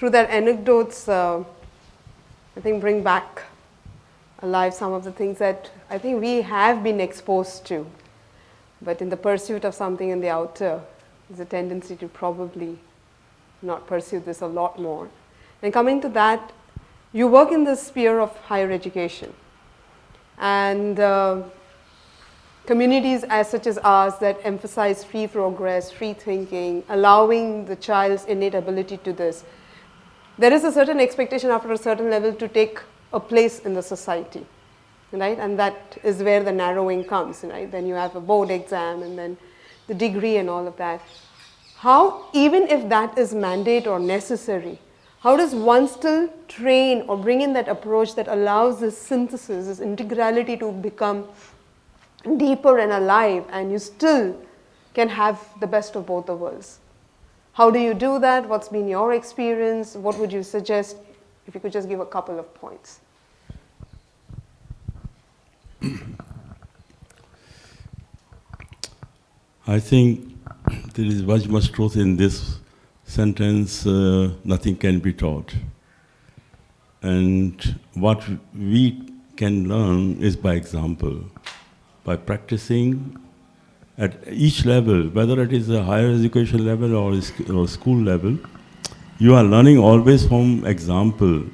through their anecdotes, I think bring back alive some of the things that I think we have been exposed to. But in the pursuit of something in the outer, there's a tendency to probably not pursue this a lot more. And coming to that, you work in the sphere of higher education. And communities as such as ours that emphasize free progress, free thinking, allowing the child's innate ability to this, there is a certain expectation after a certain level to take a place in the society, right? And that is where the narrowing comes, right? Then you have a board exam and then the degree and all of that. How, even if that is mandate or necessary, how does one still train or bring in that approach that allows this synthesis, this integrality to become deeper and alive, and you still can have the best of both the worlds? How do you do that? What's been your experience? What would you suggest? If you could just give a couple of points. I think there is much truth in this sentence, nothing can be taught. And what we can learn is by example, by practicing at each level, whether it is a higher education level or school level. You are learning always from example.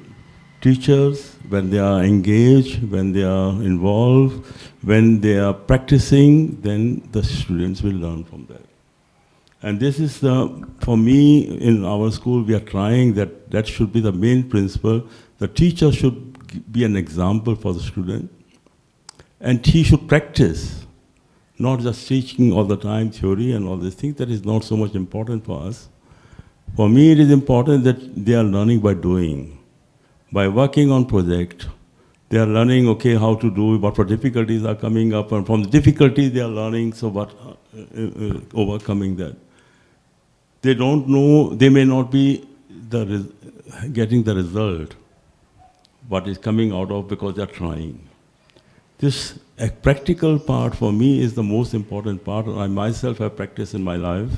Teachers, when they are engaged, when they are involved, when they are practicing, then the students will learn from that. And this is for me, in our school, we are trying that should be the main principle. The teacher should be an example for the student. And he should practice, not just teaching all the time theory and all these things. That is not so much important for us. For me, it is important that they are learning by doing. By working on project, they are learning, okay, how to do, what difficulties are coming up, and from the difficulties they are learning, so what, overcoming that. They don't know, they may not be getting the result, what is coming out of, because they are trying. This practical part for me is the most important part. I myself have practiced in my life.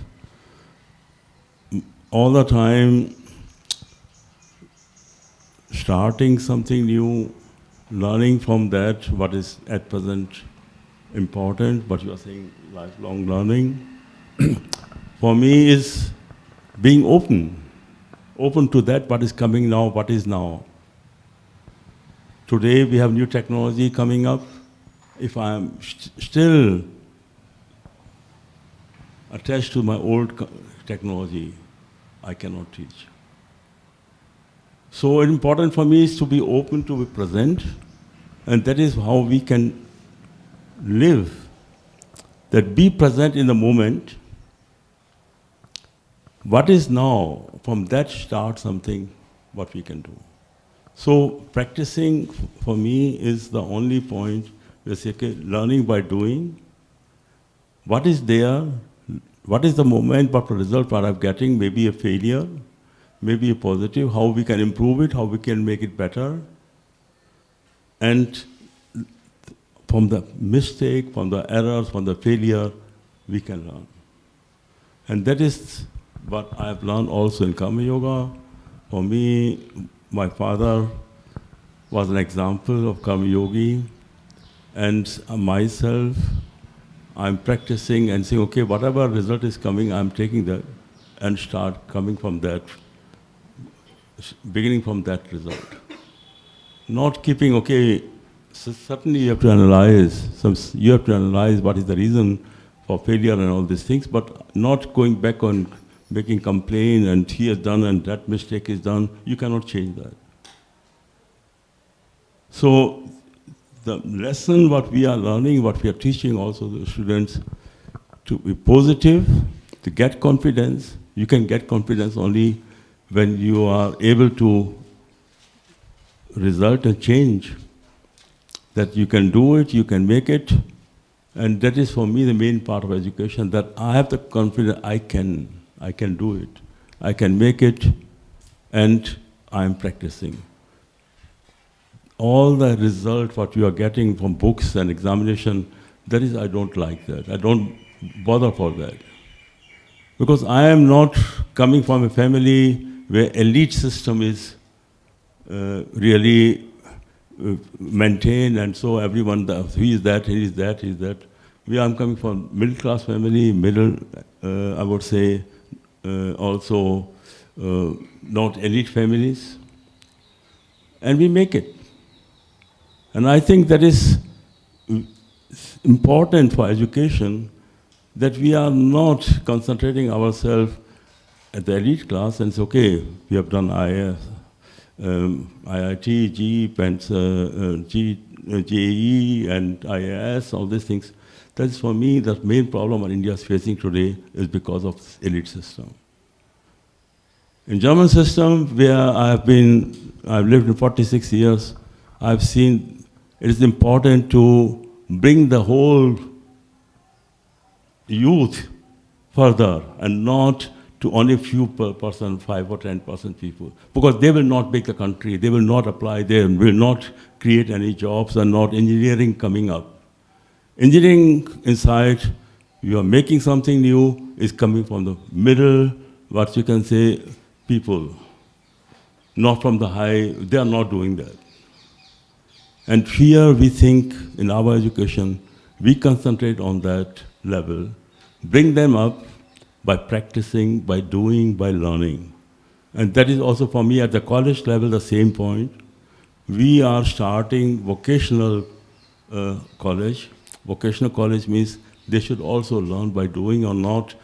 All the time, starting something new, learning from that, what is at present important, what you are saying, lifelong learning, for me is being open to that, what is coming now, what is now. Today we have new technology coming up. If I am still attached to my old technology, I cannot teach. So important for me is to be open, to be present, and that is how we can live. That be present in the moment. What is now, from that start something, what we can do. So practicing for me is the only point where say, okay, learning by doing. What is there? What is the moment, what the result what I'm getting? Maybe a failure, maybe a positive, how we can improve it, how we can make it better. And from the mistake, from the errors, from the failure, we can learn. And that is what I have learned also in Karma Yoga. For me, my father was an example of Karma Yogi. And myself, I'm practicing and saying, okay, whatever result is coming, I'm taking that and start coming from that, beginning from that result. Not keeping, okay, so certainly you have to analyze, you have to analyze what is the reason for failure and all these things, but not going back on making complaint and he has done and that mistake is done. You cannot change that. So the lesson what we are learning, what we are teaching also the students, to be positive, to get confidence. You can get confidence only when you are able to result a change. That you can do it, you can make it, and that is for me the main part of education, that I have the confidence I can do it, I can make it, and I am practicing. All the result what you are getting from books and examination, that is, I don't like that. I don't bother for that. Because I am not coming from a family where elite system is really maintained, and so everyone, he is that, he is that, he is that. I'm coming from middle class family, I would say, also not elite families, and we make it. And I think that is important for education, that we are not concentrating ourselves at the elite class and say, okay, we have done IIS, IIT, JEE, and JEE, and IIS, all these things. That is, for me, the main problem India is facing today is because of this elite system. In German system, where I've lived in 46 years, I've seen it is important to bring the whole youth further and not to only a few person, 5 or 10% people, because they will not make the country, they will not apply, they will not create any jobs, and not engineering coming up. Engineering inside, you are making something new, is coming from the middle, what you can say, people, not from the high, they are not doing that. And here we think in our education, we concentrate on that level, bring them up by practicing, by doing, by learning. And that is also for me at the college level, the same point. We are starting vocational college. Vocational college means they should also learn by doing, or not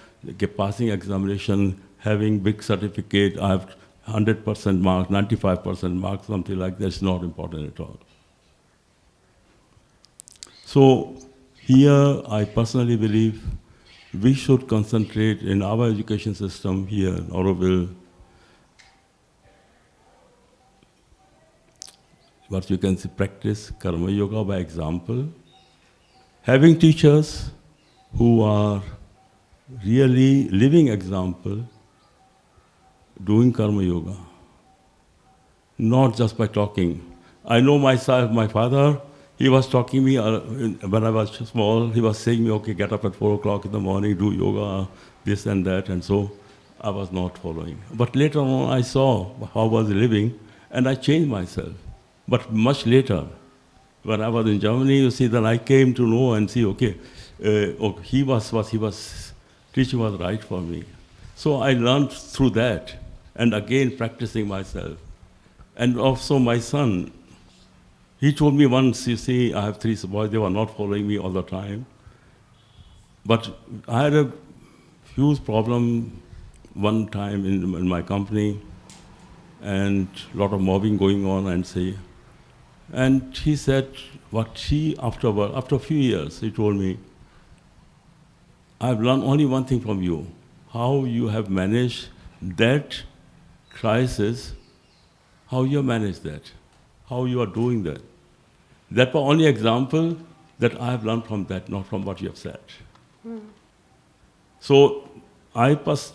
passing examination, having big certificate, I have 100% marks, 95% marks, something like that is not important at all. So here I personally believe we should concentrate in our education system here in Auroville, what you can say, practice karma yoga by example, having teachers who are really living example, doing karma yoga, not just by talking. I know myself, my father, he was talking me when I was small, he was saying me, okay, get up at 4 o'clock in the morning, do yoga, this and that, and so I was not following. But later on I saw how I was living, and I changed myself. But much later, when I was in Germany, you see, then I came to know and see, okay, he was teaching was right for me. So I learned through that, and again practicing myself. And also my son, he told me once, you see, I have 3 boys, they were not following me all the time. But I had a huge problem one time in my company, and a lot of mobbing going on, and he said, after a few years, he told me, I've learned only one thing from you, how you have managed that crisis, how you manage that, how you are doing that. That was only example that I have learned from that, not from what you have said. So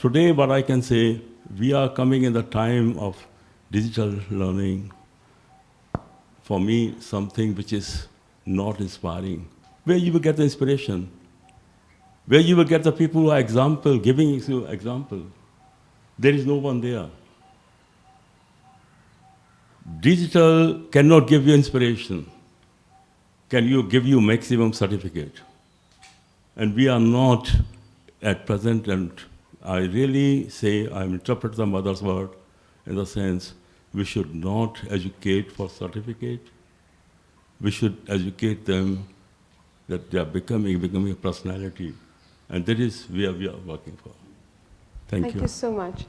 today what I can say, we are coming in the time of digital learning. For me, something which is not inspiring. Where you will get the inspiration? Where you will get the people who are giving you example? There is no one there. Digital cannot give you inspiration. Can you give you maximum certificate? And we are not at present, and I really say, I interpret the mother's word in the sense, we should not educate for certificate. We should educate them that they are becoming a personality. And that is where we are working for. Thank you. Thank you so much.